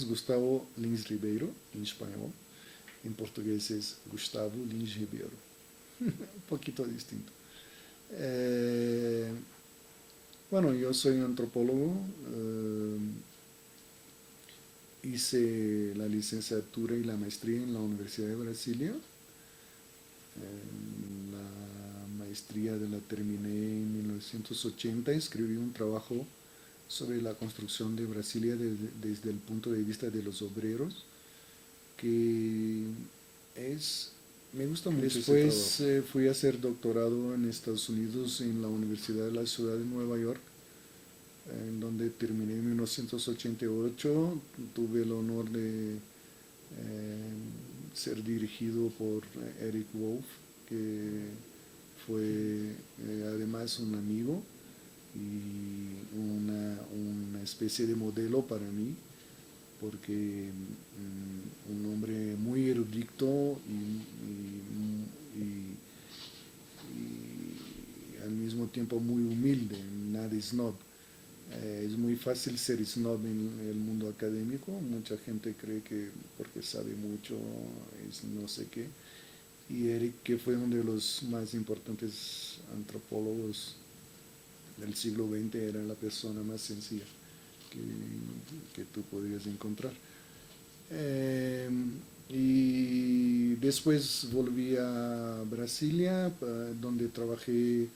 es Gustavo Lins Ribeiro, en español. En portugués es Gustavo Lins Ribeiro. Un poquito distinto. Eh, bueno, yo soy antropólogo. Hice la licenciatura y la maestría en la Universidad de Brasilia. La maestría la terminé en 1980. Escribí un trabajo sobre la construcción de Brasilia desde el punto de vista de los obreros, que es, me gusta mucho. Después fui a hacer doctorado en Estados Unidos en la Universidad de la Ciudad de Nueva York, en donde terminé en 1988. Tuve el honor de ser dirigido por Eric Wolf, que fue además un amigo y una especie de modelo para mí, porque un hombre muy erudito y al mismo tiempo muy humilde, nada snob. Es muy fácil ser snob en el mundo académico. Mucha gente cree que porque sabe mucho es no sé qué. Y Eric, que fue uno de los más importantes antropólogos del siglo XX, era la persona más sencilla que tú podrías encontrar. Y después volví a Brasilia, donde trabajé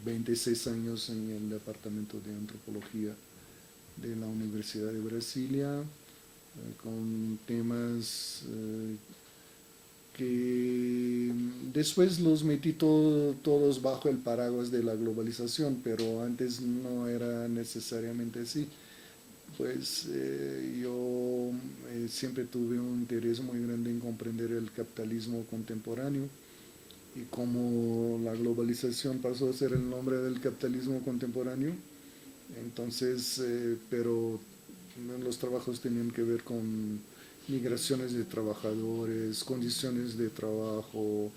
26 años en el departamento de antropología de la Universidad de Brasilia, con temas que después los metí todos bajo el paraguas de la globalización, pero antes no era necesariamente así. Pues yo siempre tuve un interés muy grande en comprender el capitalismo contemporáneo, y como la globalización pasó a ser el nombre del capitalismo contemporáneo, entonces, pero los trabajos tenían que ver con migraciones de trabajadores, condiciones de trabajo,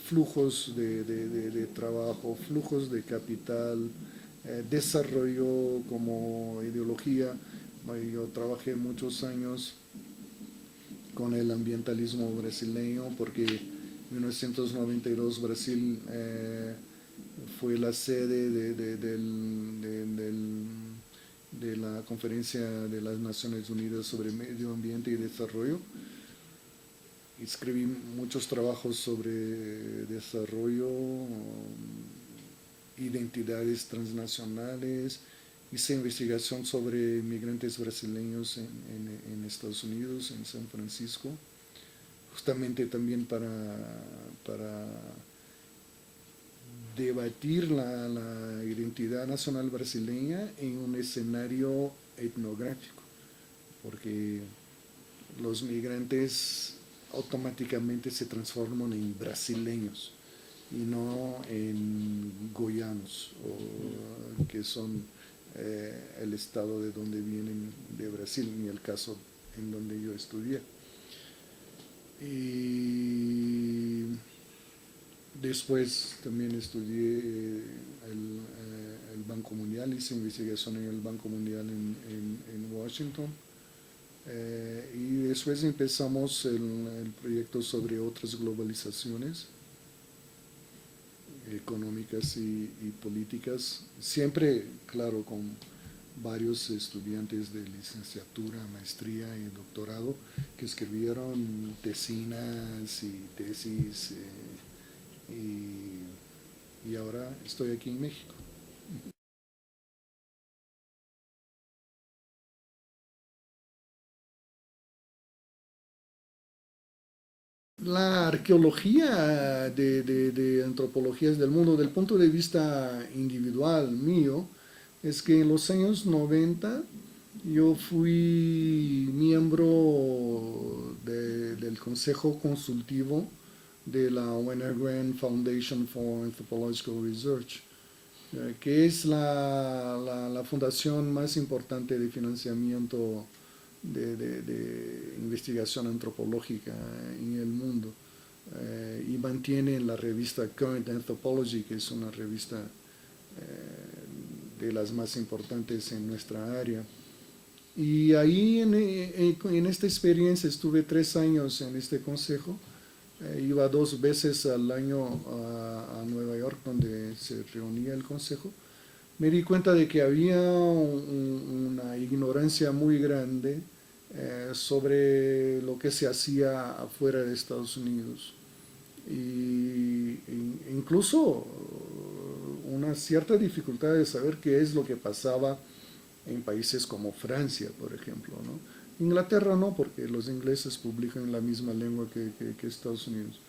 flujos de trabajo, flujos de capital, desarrollo como ideología. Yo trabajé muchos años con el ambientalismo brasileño, porque en 1992 Brasil fue la sede de la Conferencia de las Naciones Unidas sobre Medio Ambiente y Desarrollo. Escribí muchos trabajos sobre desarrollo, identidades transnacionales. Hice investigación sobre migrantes brasileños en Estados Unidos, en San Francisco, justamente también para debatir la identidad nacional brasileña en un escenario etnográfico, porque los migrantes automáticamente se transforman en brasileños y no en goianos, que son el estado de donde vienen de Brasil, en el caso en donde yo estudié. Y después también estudié el Banco Mundial, hice investigación en el Banco Mundial en Washington. Y después empezamos el proyecto sobre otras globalizaciones económicas y políticas, siempre, claro, con varios estudiantes de licenciatura, maestría y doctorado que escribieron tesinas y tesis, y ahora estoy aquí en México. La arqueología de antropologías del mundo, del punto de vista individual mío, es que en los años 90 yo fui miembro del Consejo Consultivo de la Wenner-Gren Foundation for Anthropological Research, que es la fundación más importante de financiamiento de investigación antropológica en el mundo, y mantiene la revista Current Anthropology, que es una revista de las más importantes en nuestra área. Y ahí en esta experiencia estuve 3 años en este consejo. Iba 2 veces al año a Nueva York, donde se reunía el consejo. Me di cuenta de que había una ignorancia muy grande sobre lo que se hacía afuera de Estados Unidos. Y incluso una cierta dificultad de saber qué es lo que pasaba en países como Francia, por ejemplo, ¿no? Inglaterra no, porque los ingleses publican en la misma lengua que Estados Unidos.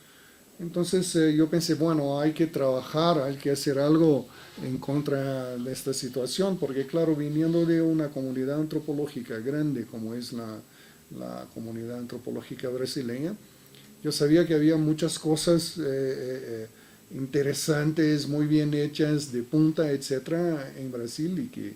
Entonces yo pensé, bueno, hay que trabajar, hay que hacer algo en contra de esta situación, porque claro, viniendo de una comunidad antropológica grande como es la comunidad antropológica brasileña, yo sabía que había muchas cosas interesantes, muy bien hechas, de punta, etcétera, en Brasil y que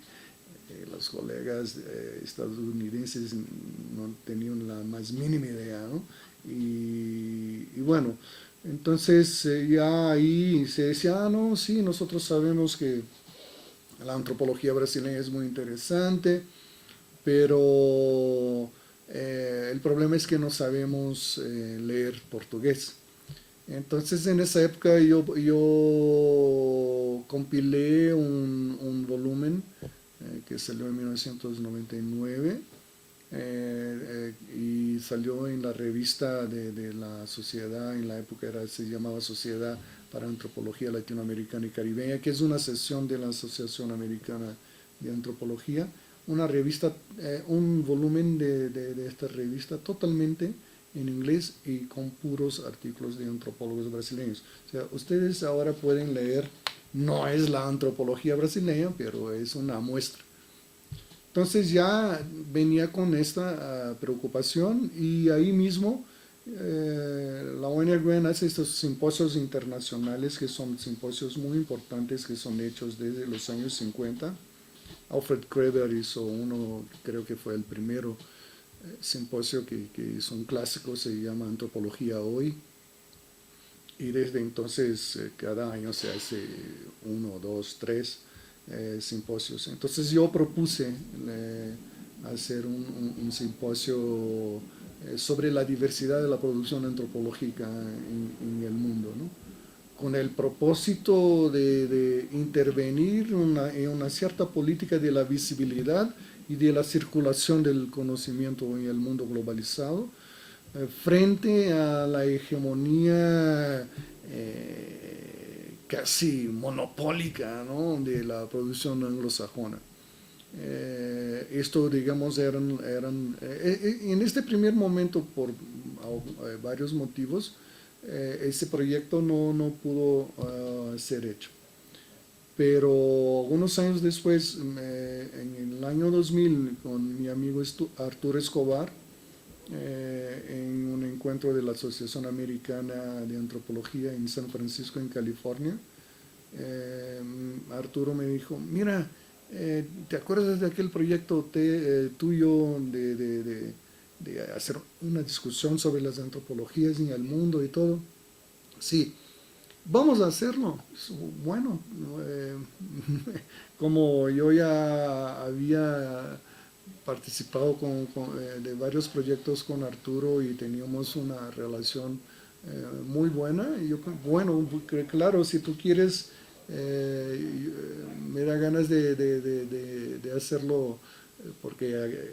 los colegas estadounidenses no tenían la más mínima idea, ¿no? Y bueno, entonces ya ahí se decía, ah, no, sí, nosotros sabemos que la antropología brasileña es muy interesante, pero el problema es que no sabemos leer portugués. Entonces en esa época yo compilé un volumen que salió en 1999 y salió en la revista de la sociedad, en la época se llamaba Sociedad para Antropología Latinoamericana y Caribeña, que es una sección de la Asociación Americana de Antropología, una revista, un volumen de esta revista totalmente en inglés y con puros artículos de antropólogos brasileños. O sea, ustedes ahora pueden leer, no es la antropología brasileña, pero es una muestra. Entonces ya venía con esta preocupación y ahí mismo la ONG hace estos simposios internacionales que son simposios muy importantes que son hechos desde los años 50. Alfred Kreber hizo uno, creo que fue el primero simposio que es un clásico, se llama Antropología Hoy. Y desde entonces cada año se hace 1, 2, 3 simposios. Entonces yo propuse hacer un simposio sobre la diversidad de la producción antropológica en el mundo, ¿no? Con el propósito de intervenir en una cierta política de la visibilidad y de la circulación del conocimiento en el mundo globalizado, frente a la hegemonía casi monopólica, ¿no?, de la producción anglosajona. Esto, digamos, en este primer momento, por varios motivos, ese proyecto no pudo ser hecho. Pero unos años después, en el año 2000, con mi amigo Arturo Escobar, en un encuentro de la Asociación Americana de Antropología en San Francisco, en California, Arturo me dijo, mira, ¿te acuerdas de aquel proyecto tuyo de hacer una discusión sobre las antropologías en el mundo y todo? Sí, vamos a hacerlo. Bueno, como yo ya había participado de varios proyectos con Arturo y teníamos una relación muy buena, y yo, bueno, claro, si tú quieres, me da ganas de hacerlo, porque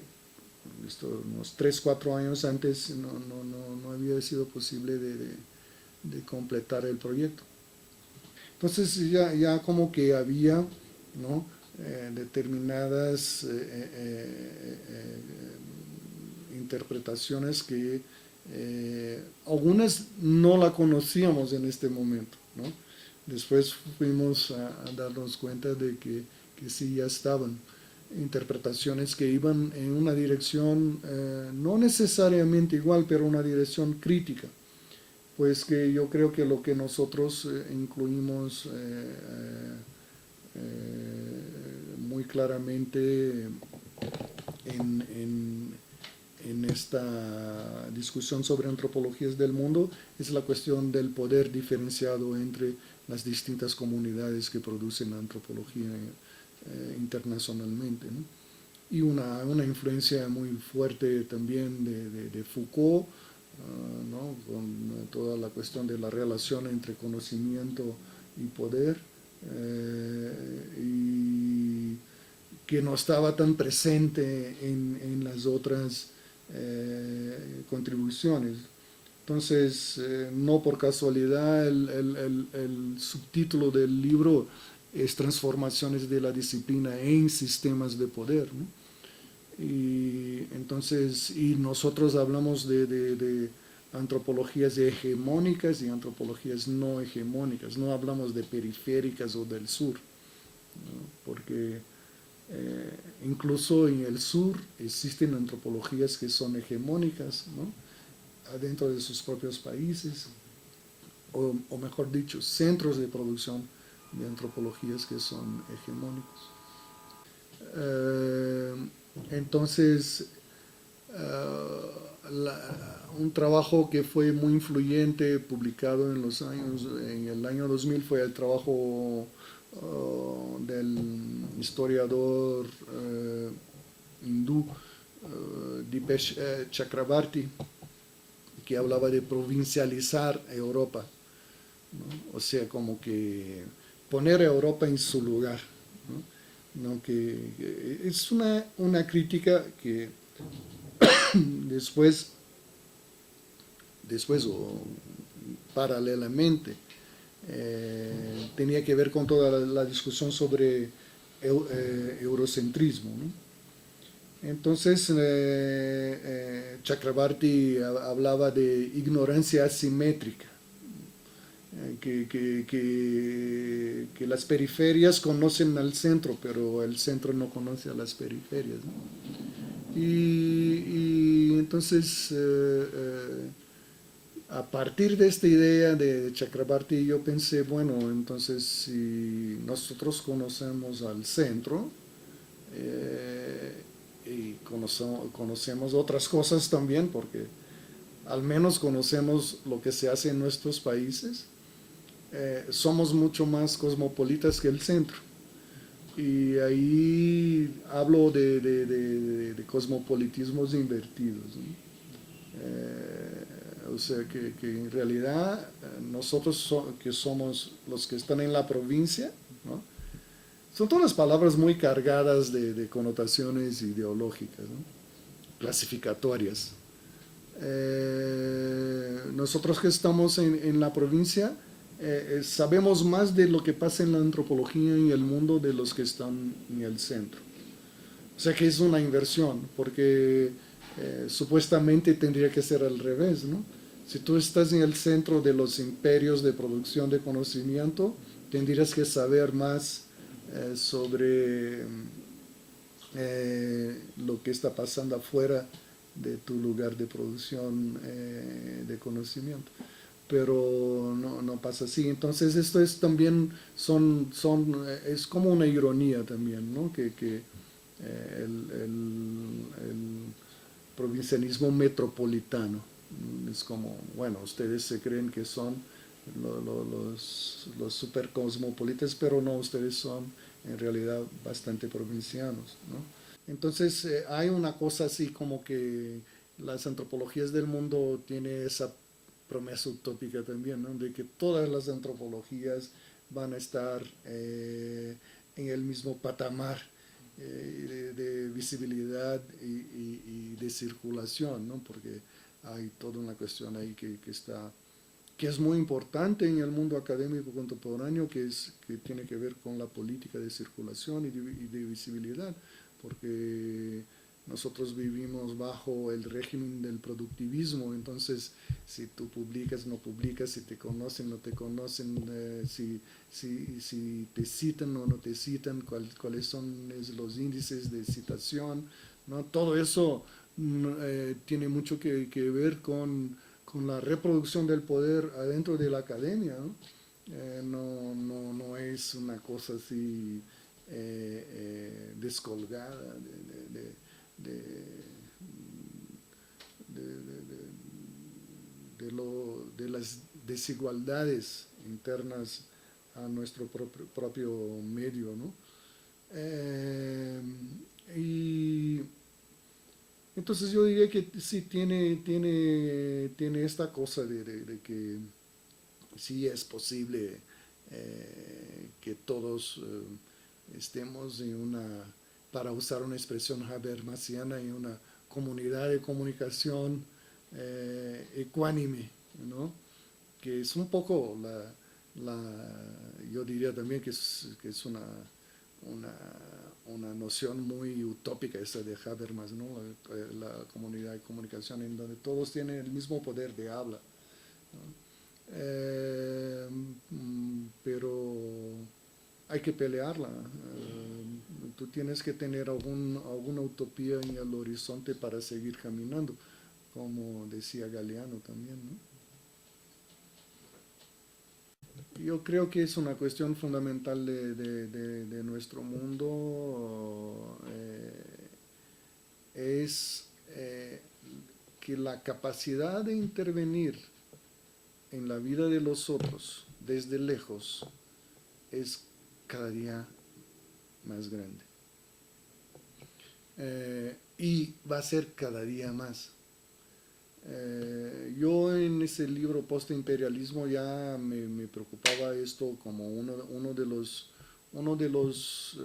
unos 3, 4 años antes no había sido posible de completar el proyecto. Entonces ya como que había, ¿no?, determinadas interpretaciones que algunas no la conocíamos en este momento, ¿no? Después fuimos a darnos cuenta de que sí ya estaban interpretaciones que iban en una dirección no necesariamente igual, pero una dirección crítica. Pues que yo creo que lo que nosotros incluimos muy claramente en esta discusión sobre antropologías del mundo es la cuestión del poder diferenciado entre las distintas comunidades que producen la antropología. internacionalmente, ¿no? Y una influencia muy fuerte también de Foucault, ¿no? Con toda la cuestión de la relación entre conocimiento y poder, y que no estaba tan presente en las otras contribuciones. Entonces, no por casualidad el subtítulo del libro es Transformaciones de la disciplina en sistemas de poder, ¿no? Y entonces, y nosotros hablamos de antropologías hegemónicas y antropologías no hegemónicas, no hablamos de periféricas o del sur, ¿no? Porque incluso en el sur existen antropologías que son hegemónicas, ¿no? Adentro de sus propios países, o mejor dicho, centros de producción de antropologías que son hegemónicos. Eh, entonces, un trabajo que fue muy influyente, publicado en el año 2000, fue el trabajo del historiador hindú Dipesh Chakrabarty, que hablaba de provincializar Europa, ¿no? O sea, como que poner a Europa en su lugar, ¿no? ¿No? Que es una crítica que después, después o paralelamente, tenía que ver con toda la discusión sobre eurocentrismo, ¿no? Entonces, Chakrabarty hablaba de ignorancia asimétrica, que las periferias conocen al centro, pero el centro no conoce a las periferias, ¿no? Y entonces, a partir de esta idea de Chakrabarty, yo pensé, bueno, entonces si nosotros conocemos al centro, y conocemos otras cosas también, porque al menos conocemos lo que se hace en nuestros países, somos mucho más cosmopolitas que el centro. Y ahí hablo de cosmopolitismos invertidos, ¿no? O sea que en realidad nosotros que somos los que están en la provincia, ¿no? Son todas palabras muy cargadas de connotaciones ideológicas, ¿no? Clasificatorias. Nosotros que estamos en la provincia sabemos más de lo que pasa en la antropología en el mundo de los que están en el centro. O sea que es una inversión, porque supuestamente tendría que ser al revés, ¿no? Si tú estás en el centro de los imperios de producción de conocimiento, tendrías que saber más sobre lo que está pasando afuera de tu lugar de producción de conocimiento. Pero no pasa así. Entonces esto es también, es como una ironía también, ¿no? Que el provincianismo metropolitano es como, bueno, ustedes se creen que son los super cosmopolitas, pero no, ustedes son en realidad bastante provincianos, ¿no? Entonces hay una cosa así como que las antropologías del mundo tiene esa promesa utópica también, ¿no? De que todas las antropologías van a estar en el mismo patamar de visibilidad y de circulación, ¿no? Porque hay toda una cuestión ahí que es muy importante en el mundo académico contemporáneo, que tiene que ver con la política de circulación y de visibilidad, porque nosotros vivimos bajo el régimen del productivismo. Entonces si tú publicas, no publicas, si te conocen, no te conocen, si te citan o no te citan, cuáles son los índices de citación, ¿no? Todo eso tiene mucho que ver con la reproducción del poder adentro de la academia, ¿no? No es una cosa así descolgada de, de las desigualdades internas a nuestro propio medio, ¿no? Eh, y entonces yo diría que sí tiene esta cosa de que sí es posible que todos estemos en una, para usar una expresión habermasiana, en una comunidad de comunicación ecuánime, ¿no? Que es un poco yo diría también que es una, una noción muy utópica esa de Habermas, ¿no? La comunidad de comunicación en donde todos tienen el mismo poder de habla, ¿no? Pero hay que pelearla. Tú tienes que tener alguna utopía en el horizonte para seguir caminando, como decía Galeano también, ¿no? Yo creo que es una cuestión fundamental de nuestro mundo, es que la capacidad de intervenir en la vida de los otros desde lejos es cada día más grande. Y va a ser cada día más. Yo en ese libro Postimperialismo ya me preocupaba esto como uno de los, uno de los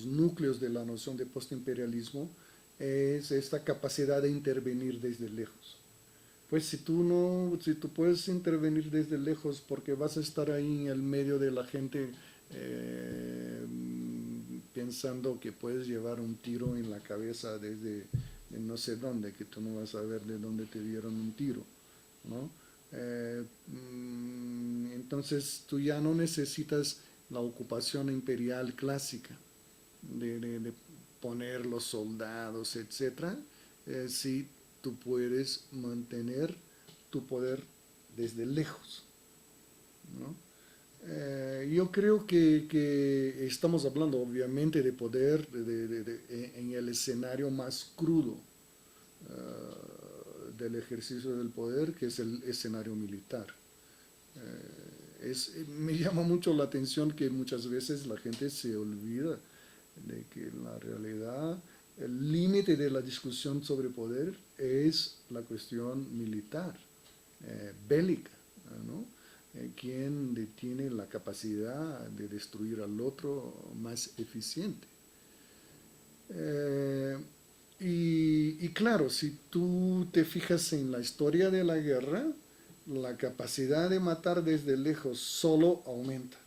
núcleos de la noción de postimperialismo es esta capacidad de intervenir desde lejos. Pues si tú no, si tú puedes intervenir desde lejos porque vas a estar ahí en el medio de la gente eh, pensando que puedes llevar un tiro en la cabeza desde no sé dónde, que tú no vas a ver de dónde te dieron un tiro, ¿no? Entonces tú ya no necesitas la ocupación imperial clásica de poner los soldados, etcétera, si tú puedes mantener tu poder desde lejos, ¿no? Yo creo que estamos hablando obviamente de poder en el escenario más crudo del ejercicio del poder, que es el escenario militar. Me llama mucho la atención que muchas veces la gente se olvida de que en la realidad el límite de la discusión sobre poder es la cuestión militar, bélica, ¿no? Quien tiene la capacidad de destruir al otro más eficiente. Eh, y claro, si tú te fijas en la historia de la guerra, la capacidad de matar desde lejos solo aumenta.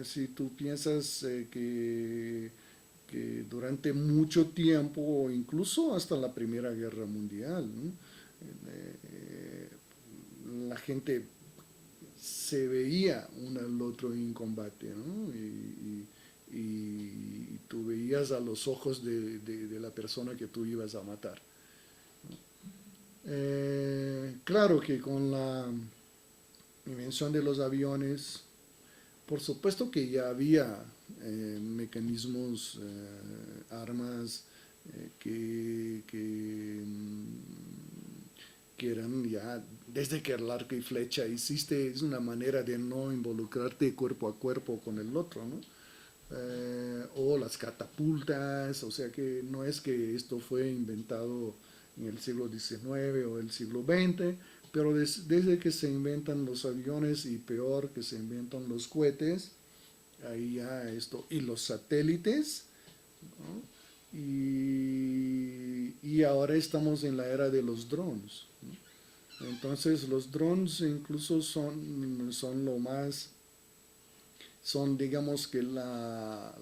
Si tú piensas que durante mucho tiempo, o incluso hasta la Primera Guerra Mundial, ¿no? eh, la gente se veía uno al otro en combate, ¿no? Y tú veías a los ojos de la persona que tú ibas a matar. Claro que con la invención de los aviones, por supuesto que ya había mecanismos, armas que eran ya, desde que el arco y flecha existe, es una manera de no involucrarte cuerpo a cuerpo con el otro, ¿no? O las catapultas, o sea que no es que esto fue inventado en el siglo XIX o el siglo XX, pero desde que se inventan los aviones y peor que se inventan los cohetes, ahí ya esto, y los satélites, ¿no? Y ahora estamos en la era de los drones, ¿no? Entonces los drones incluso son lo más, son digamos que la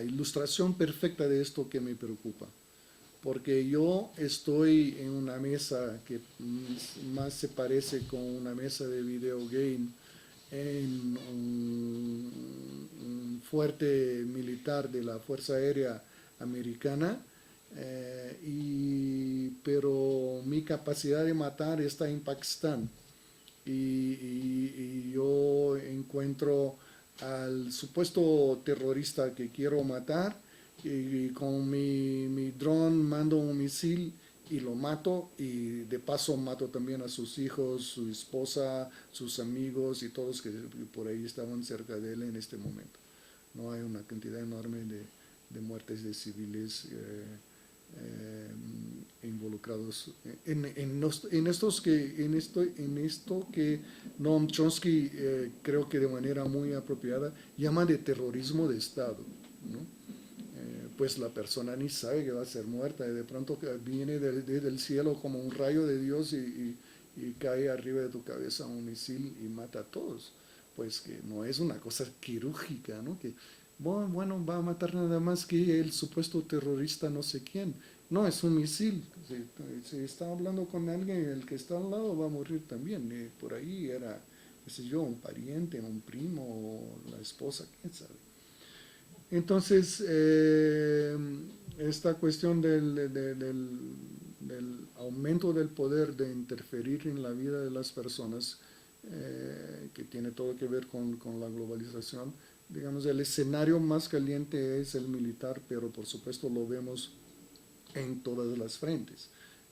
ilustración perfecta de esto que me preocupa. Porque yo estoy en una mesa que más se parece con una mesa de video game en un fuerte militar de la Fuerza Aérea Americana, pero mi capacidad de matar está en Pakistán y yo encuentro al supuesto terrorista que quiero matar y con mi dron mando un misil y lo mato y de paso mato también a sus hijos, su esposa, sus amigos y todos que por ahí estaban cerca de él en este momento. No hay una cantidad enorme de muertes de civiles involucrados en esto que Noam Chomsky creo que de manera muy apropiada llama de terrorismo de Estado, ¿no? Pues la persona ni sabe que va a ser muerta y de pronto viene del cielo como un rayo de Dios y cae arriba de tu cabeza un misil y mata a todos. Pues que no es una cosa quirúrgica, ¿no? Que bueno, va a matar nada más que el supuesto terrorista no sé quién. No, es un misil. Si está hablando con alguien, el que está al lado va a morir también. Por ahí era, qué sé yo, un pariente, un primo, o la esposa, quién sabe. Entonces, esta cuestión del aumento del poder de interferir en la vida de las personas, que tiene todo que ver con la globalización, digamos, el escenario más caliente es el militar, pero por supuesto lo vemos en todas las frentes,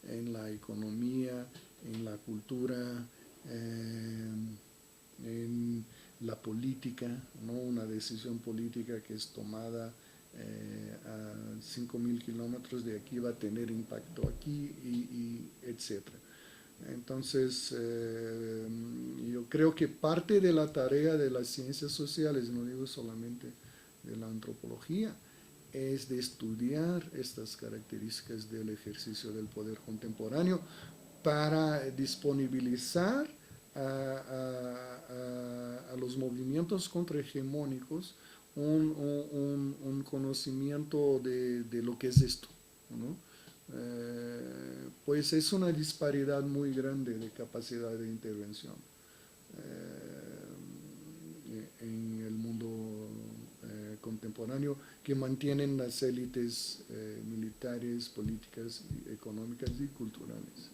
en la economía, en la cultura, en la política, ¿no? Una decisión política que es tomada a 5.000 kilómetros de aquí va a tener impacto aquí y etcétera. Entonces, yo creo que parte de la tarea de las ciencias sociales, no digo solamente de la antropología, es de estudiar estas características del ejercicio del poder contemporáneo para disponibilizar a los movimientos contrahegemónicos un conocimiento de lo que es esto, ¿no? Pues es una disparidad muy grande de capacidad de intervención en el mundo contemporáneo que mantienen las élites militares, políticas, económicas y culturales.